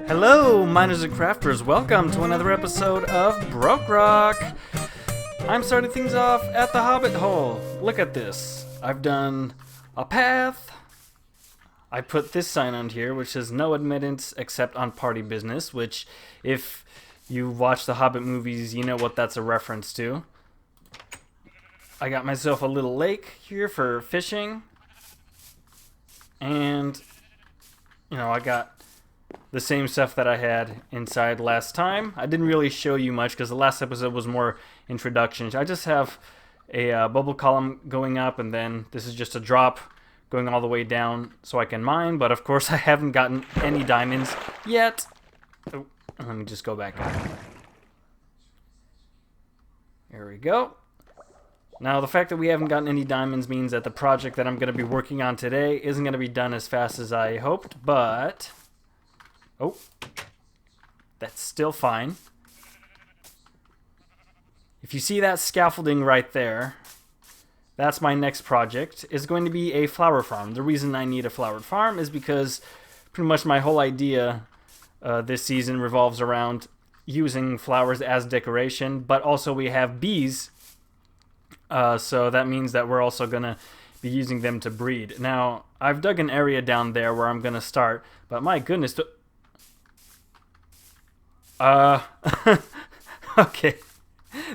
Hello, miners and crafters. Welcome to another episode of BrokeRock. I'm starting things off at the Hobbit Hole. Look at this. I've done a path. I put this sign on here, which says no admittance except on party business, which if you watch the Hobbit movies, you know what that's a reference to. I got myself a little lake here for fishing. And, you know, I got the same stuff that I had inside last time. I didn't really show you much because the last episode was more introduction. I just have a bubble column going up, and then this is just a drop going all the way down so I can mine. But of course I haven't gotten any diamonds yet. Oh, let me just go back up. There we go. Now the fact that we haven't gotten any diamonds means that the project that I'm going to be working on today isn't going to be done as fast as I hoped, but oh, that's still fine. If you see that scaffolding right there, that's my next project. It's going to be a flower farm. The reason I need a flower farm is because pretty much my whole idea this season revolves around using flowers as decoration, but also we have bees, so that means that we're also going to be using them to breed. Now, I've dug an area down there where I'm going to start, but my goodness, okay.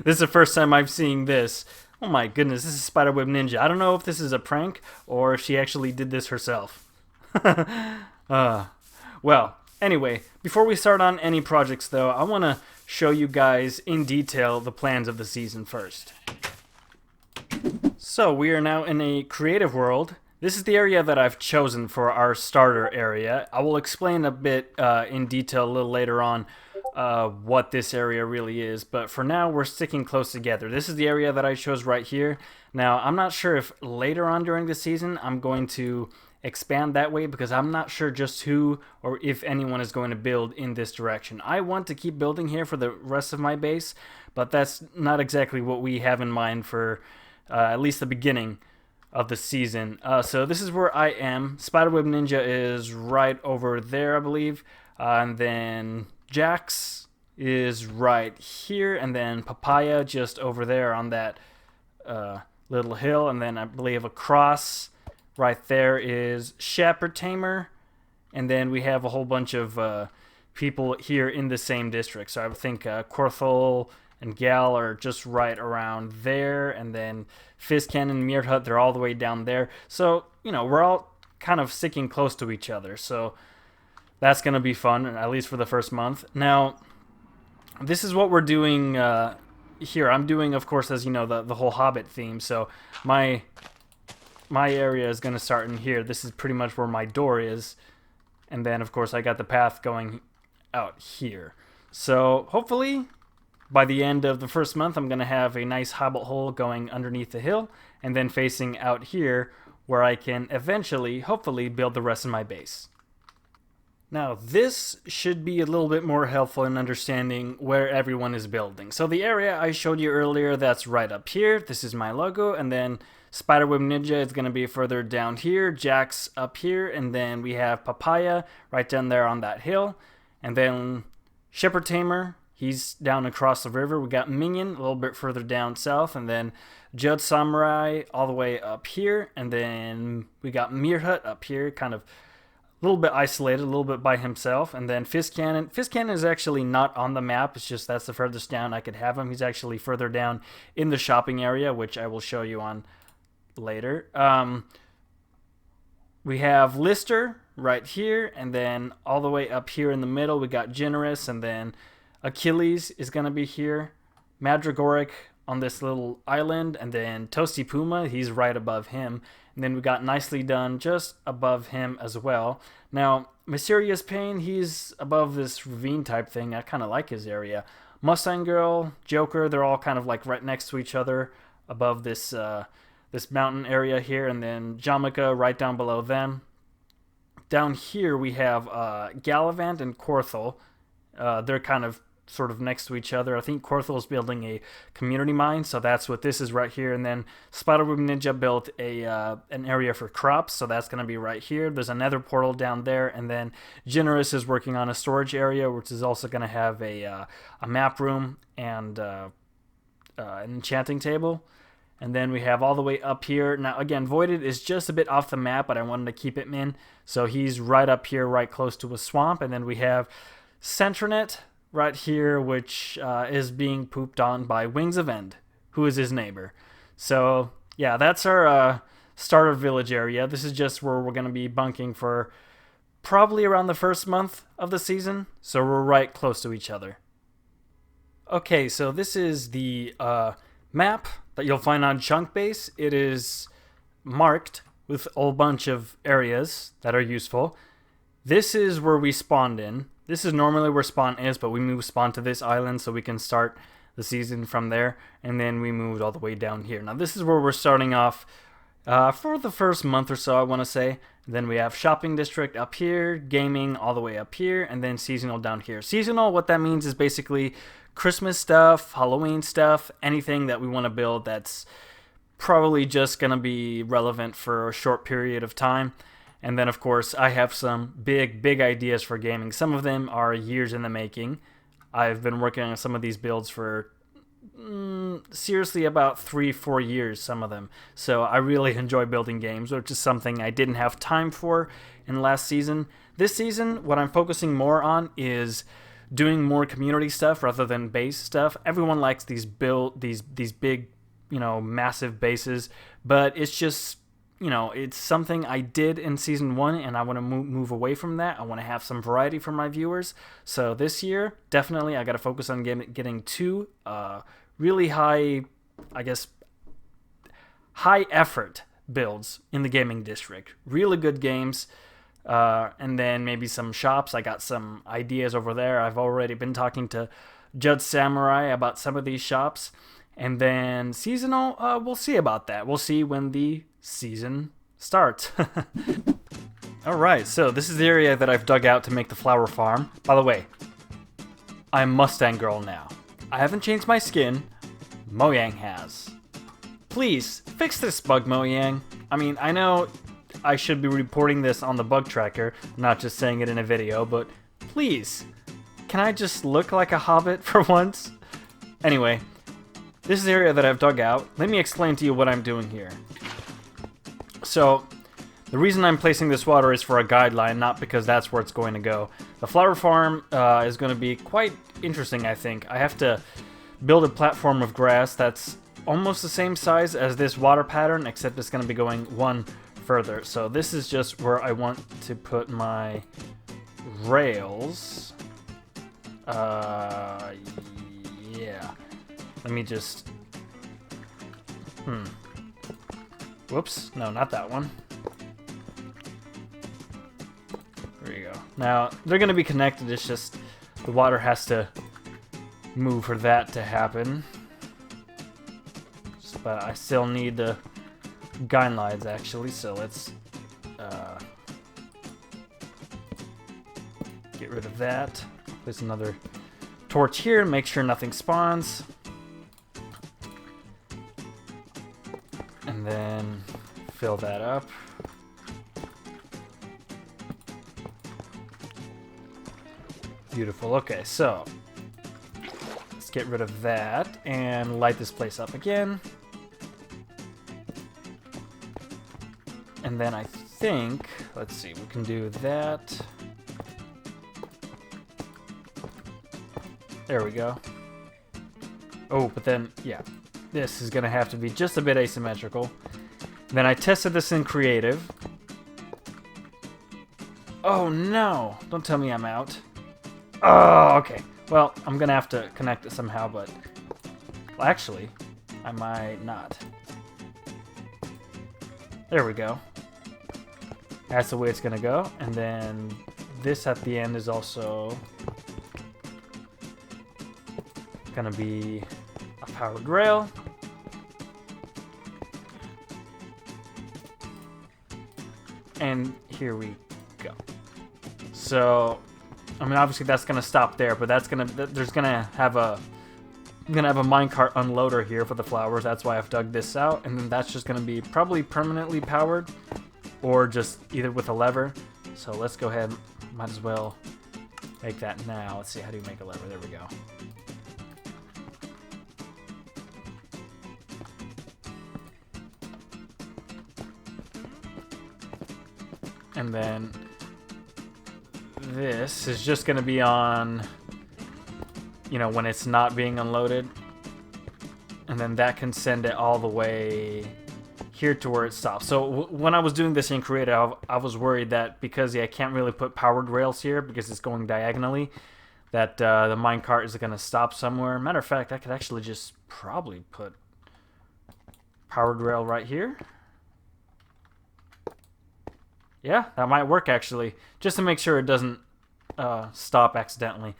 This is the first time I've seen this. Oh my goodness, this is SpiderWeb Ninja. I don't know if this is a prank or if she actually did this herself. Well, anyway, before we start on any projects though, I want to show you guys in detail the plans of the season first. So, we are now in a creative world. This is the area that I've chosen for our starter area. I will explain a bit in detail a little later on what this area really is, but for now we're sticking close together. This is the area that I chose right here. Now, I'm not sure if later on during the season I'm going to expand that way because I'm not sure just who or if anyone is going to build in this direction. I want to keep building here for the rest of my base, but that's not exactly what we have in mind for at least the beginning of the season. So this is where I am. SpiderWeb Ninja is right over there, I believe, and then Jax is right here, and then Papaya just over there on that little hill, and then I believe across right there is Shepherd Tamer, and then we have a whole bunch of people here in the same district. So I think Korthal and Gal are just right around there, and then FizzCannon and Meerhut, they're all the way down there. So, you know, we're all kind of sticking close to each other, so that's going to be fun, at least for the first month. Now, this is what we're doing here. I'm doing, of course, as you know, the whole Hobbit theme, so my area is going to start in here. This is pretty much where my door is, and then, of course, I got the path going out here. So, hopefully by the end of the first month, I'm going to have a nice hobbit hole going underneath the hill and then facing out here where I can eventually, hopefully, build the rest of my base. Now, this should be a little bit more helpful in understanding where everyone is building. So the area I showed you earlier, that's right up here. This is my logo, and then SpiderWeb Ninja is going to be further down here, Jax up here, and then we have Papaya right down there on that hill, and then Shepherd Tamer, he's down across the river. We got Minion a little bit further down south, and then JuddSamurai all the way up here, and then we got Meerhut up here, kind of a little bit isolated, a little bit by himself, and then FizzCannon. FizzCannon is actually not on the map, it's just that's the furthest down I could have him. He's actually further down in the shopping area, which I will show you on later. We have Lister right here, and then all the way up here in the middle, we got Generous, and then Achilles is going to be here, Madragoric on this little island, and then Toasty Puma, he's right above him, and then we got Niceley Done just above him as well. Now, MysteriousPayne, he's above this ravine type thing. I kind of like his area. Mustang Girl, Joker, they're all kind of like right next to each other above this this mountain area here, and then Jomica right down below them. Down here we have Galavant and Korthal. They're kind of sort of next to each other. I think Korthal is building a community mine, so that's what this is right here. And then SpiderWeb Ninja built an area for crops, so that's going to be right here. There's another portal down there, and then Generous is working on a storage area, which is also going to have a map room and an enchanting table. And then we have all the way up here. Now, again, Voided is just a bit off the map, but I wanted to keep him in. So he's right up here, right close to a swamp. And then we have SentreNet right here, which is being pooped on by Wings of End, who is his neighbor. So, yeah, that's our starter village area. This is just where we're going to be bunking for probably around the first month of the season. So we're right close to each other. Okay, so this is the map that you'll find on Chunkbase. It is marked with a whole bunch of areas that are useful. This is where we spawned in. This is normally where spawn is, but we moved spawn to this island so we can start the season from there. And then we moved all the way down here. Now this is where we're starting off for the first month or so, I want to say. And then we have shopping district up here, gaming all the way up here, and then seasonal down here. Seasonal, what that means is basically Christmas stuff, Halloween stuff, anything that we want to build that's probably just going to be relevant for a short period of time. And then, of course, I have some big ideas for gaming. Some of them are years in the making. I've been working on some of these builds for seriously about 3-4 years, some of them. So I really enjoy building games, which is something I didn't have time for in last season. This season, what I'm focusing more on is doing more community stuff rather than base stuff. Everyone likes these big, massive bases, but it's just, it's something I did in season 1, and I want to move away from that. I want to have some variety for my viewers. So this year, definitely, I got to focus on getting 2 really high, high effort builds in the gaming district. Really good games. And then maybe some shops. I got some ideas over there. I've already been talking to JuddSamurai about some of these shops. And then seasonal, we'll see about that. We'll see when the season starts. Alright, so this is the area that I've dug out to make the flower farm. By the way, I'm Mustang Girl now. I haven't changed my skin. Mojang has. Please, fix this bug, Mojang. I mean, I know I should be reporting this on the bug tracker, not just saying it in a video, but please, can I just look like a hobbit for once? Anyway, this is the area that I've dug out. Let me explain to you what I'm doing here. So, the reason I'm placing this water is for a guideline, not because that's where it's going to go. The flower farm is going to be quite interesting, I think. I have to build a platform of grass that's almost the same size as this water pattern, except it's going to be going one further. So this is just where I want to put my rails. Yeah. Let me just... Whoops. No, not that one. There you go. Now, they're going to be connected. It's just the water has to move for that to happen. But I still need the guidelines, actually, so let's get rid of that. Place another torch here, make sure nothing spawns. And then fill that up. Beautiful. Okay, so let's get rid of that and light this place up again. And then I think, let's see, we can do that. There we go. Oh, but then, yeah, this is going to have to be just a bit asymmetrical. Then I tested this in creative. Oh no! Don't tell me I'm out. Oh, okay. Well, I'm going to have to connect it somehow, but... Well, actually, I might not. There we go. That's the way it's going to go. And then this at the end is also going to be a powered rail. And here we go. So I mean, obviously that's gonna stop there, but there's gonna have a minecart unloader here for the flowers. That's why I've dug this out, and then that's just gonna be probably permanently powered, or just either with a lever. So let's go ahead. Might as well make that now. Let's see, how do you make a lever? There we go. And then this is just going to be on, you know, when it's not being unloaded. And then that can send it all the way here to where it stops. So when I was doing this in Creative, I was worried that because I can't really put powered rails here because it's going diagonally, that the minecart is going to stop somewhere. Matter of fact, I could actually just probably put powered rail right here. Yeah, that might work actually, just to make sure it doesn't stop accidentally.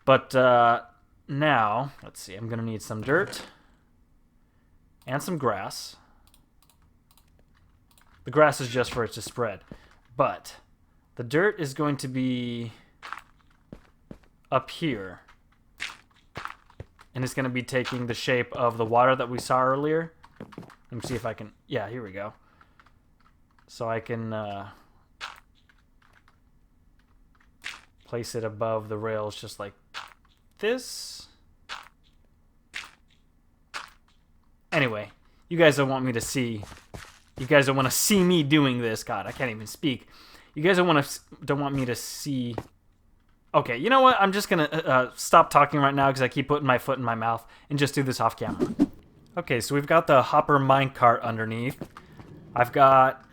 But now, let's see, I'm going to need some dirt and some grass. The grass is just for it to spread. But the dirt is going to be up here. And it's going to be taking the shape of the water that we saw earlier. Let me see if I can... Yeah, here we go. So I can place it above the rails just like this. Anyway, you guys don't want me to see... You guys don't want to see me doing this. God, I can't even speak. You guys don't want me to see... Okay, you know what? I'm just going to stop talking right now because I keep putting my foot in my mouth and just do this off camera. Okay, so we've got the hopper minecart underneath. I've got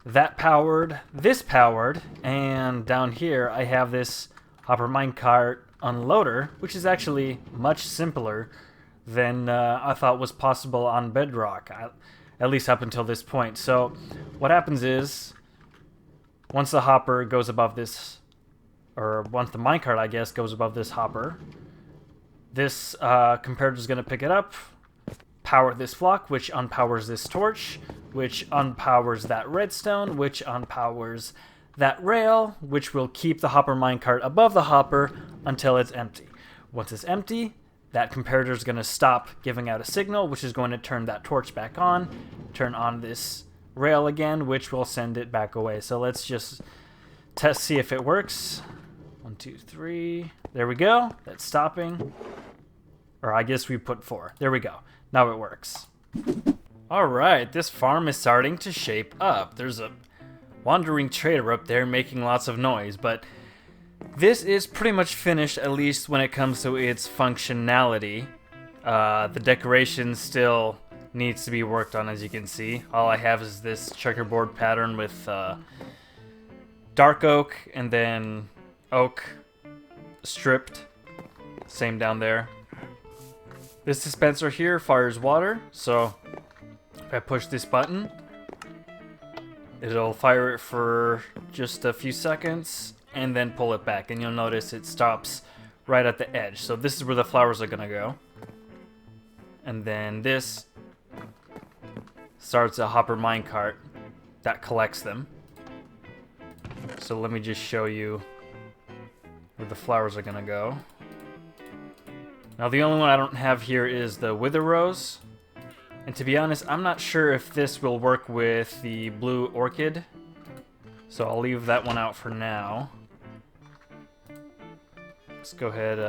that powered, this powered, and down here I have this hopper minecart unloader, which is actually much simpler than I thought was possible on Bedrock, at least up until this point. So what happens is, once the hopper goes above this, or once the minecart, I guess, goes above this hopper, this comparator is going to pick it up, power this flock, which unpowers this torch, which unpowers that redstone, which unpowers that rail, which will keep the hopper minecart above the hopper until it's empty. Once it's empty, that comparator is going to stop giving out a signal, which is going to turn that torch back on, turn on this rail again, which will send it back away. So let's just test, see if it works. 1, 2, 3. There we go. That's stopping. Or I guess we put 4. There we go. Now it works. Alright, this farm is starting to shape up. There's a wandering trader up there making lots of noise, but this is pretty much finished, at least when it comes to its functionality. The decoration still needs to be worked on, as you can see. All I have is this checkerboard pattern with dark oak and then oak stripped. Same down there. This dispenser here fires water, so if I push this button, it'll fire it for just a few seconds and then pull it back, and you'll notice it stops right at the edge. So this is where the flowers are gonna go. And then this starts a hopper minecart that collects them. So let me just show you where the flowers are gonna go. Now the only one I don't have here is the wither rose. And to be honest, I'm not sure if this will work with the blue orchid. So I'll leave that one out for now. Let's go ahead,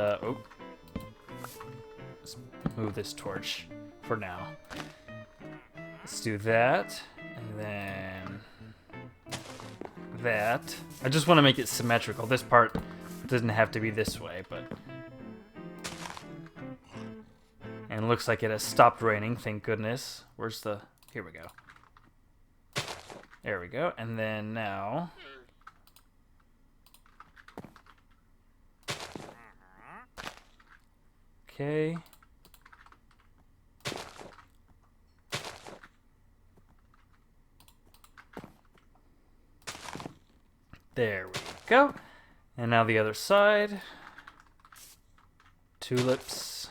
let's move this torch for now. Let's do that, and then that. I just want to make it symmetrical. This part doesn't have to be this way, but... And it looks like it has stopped raining, thank goodness. Where's the... Here we go. There we go. And then now... Okay. There we go. And now the other side. Tulips.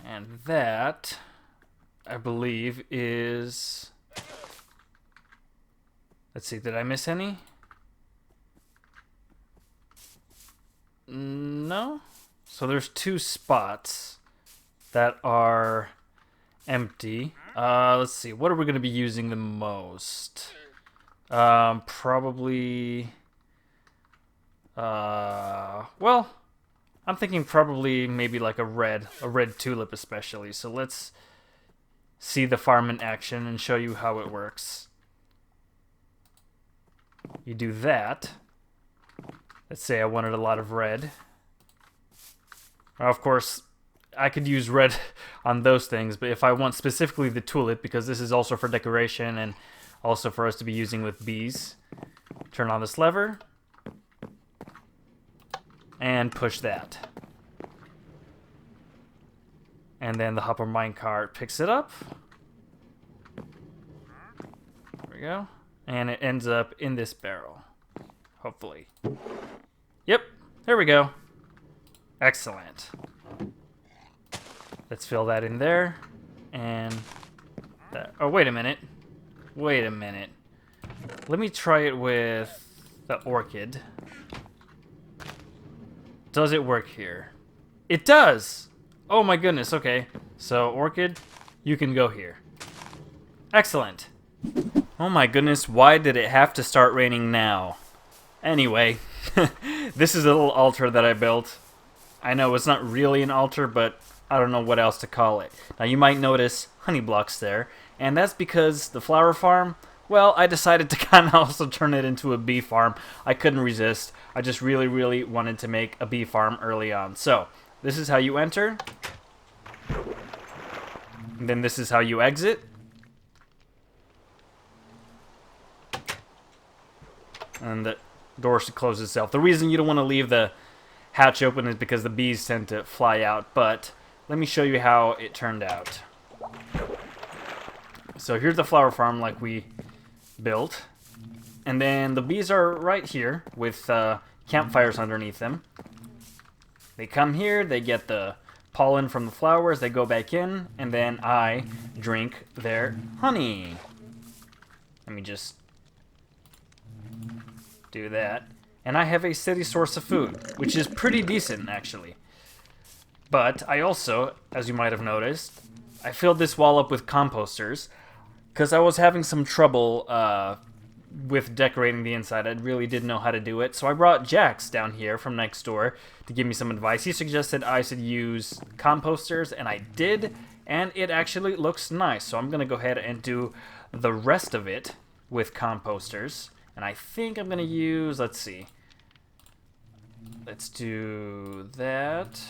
And that, I believe, is Let's see, did I miss any? No? So there's 2 spots that are empty. Let's see, what are we going to be using the most? Probably... well, I'm thinking probably maybe like a red tulip especially. So let's see the farm in action and show you how it works. You do that. Let's say I wanted a lot of red. Of course, I could use red on those things, but if I want specifically the tulip, because this is also for decoration and also for us to be using with bees, turn on this lever and push that. And then the hopper minecart picks it up. There we go. And it ends up in this barrel. Hopefully. Yep, there we go. Excellent. Let's fill that in there. And that. Oh, wait a minute. Wait a minute. Let me try it with the orchid. Does it work here? It does! Oh my goodness, okay. So, orchid, you can go here. Excellent. Oh my goodness, why did it have to start raining now? Anyway, this is a little altar that I built. I know it's not really an altar, but I don't know what else to call it. Now you might notice honey blocks there, and that's because the flower farm, well, I decided to kind of also turn it into a bee farm. I couldn't resist. I just really, really wanted to make a bee farm early on. So, this is how you enter. And then this is how you exit. And the door should close itself. The reason you don't want to leave the hatch open is because the bees tend to fly out. But let me show you how it turned out. So here's the flower farm like we built. And then the bees are right here with campfires underneath them. They come here, they get the pollen from the flowers, they go back in, and then I drink their honey. Let me just do that. And I have a steady source of food, which is pretty decent, actually. But I also, as you might have noticed, I filled this wall up with composters, because I was having some trouble with decorating the inside. I really didn't know how to do it. So I brought Jax down here from next door to give me some advice. He suggested I should use composters, and I did, and it actually looks nice. So I'm going to go ahead and do the rest of it with composters. And I think I'm going to use, let's see. Let's do that.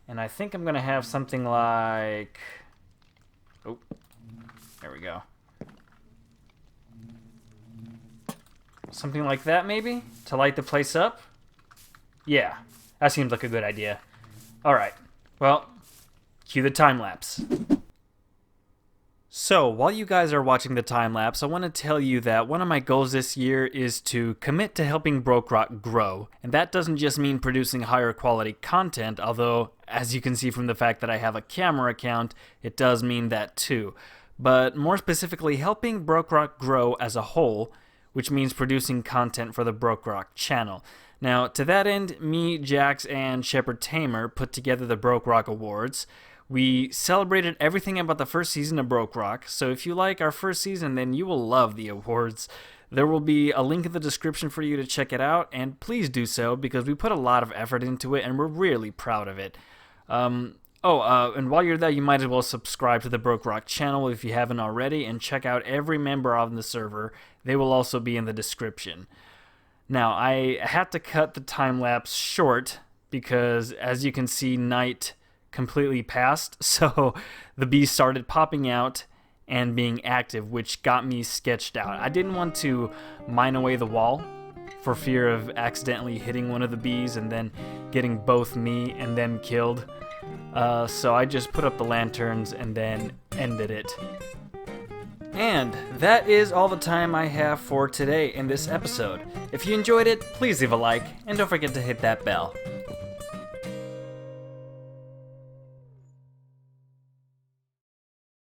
And I think I'm going to have something like... Oh, there we go. Something like that, maybe? To light the place up? Yeah, that seems like a good idea. Alright, well, cue the time-lapse. So, while you guys are watching the time-lapse, I want to tell you that one of my goals this year is to commit to helping BrokeRock grow. And that doesn't just mean producing higher quality content, although, as you can see from the fact that I have a camera account, it does mean that too. But more specifically, helping BrokeRock grow as a whole, which means producing content for the BrokeRock channel. Now, to that end, me, Jax, and Shepherd Tamer put together the BrokeRock Awards. We celebrated everything about the first season of BrokeRock, so if you like our first season, then you will love the awards. There will be a link in the description for you to check it out, and please do so, because we put a lot of effort into it, and we're really proud of it. And while you're there, you might as well subscribe to the BrokeRock channel if you haven't already, and check out every member on the server. They will also be in the description. Now, I had to cut the time-lapse short, because as you can see, night completely passed, so the bees started popping out and being active, which got me sketched out. I didn't want to mine away the wall for fear of accidentally hitting one of the bees and then getting both me and them killed. So I just put up the lanterns and then ended it. And that is all the time I have for today in this episode. If you enjoyed it, please leave a like, and don't forget to hit that bell.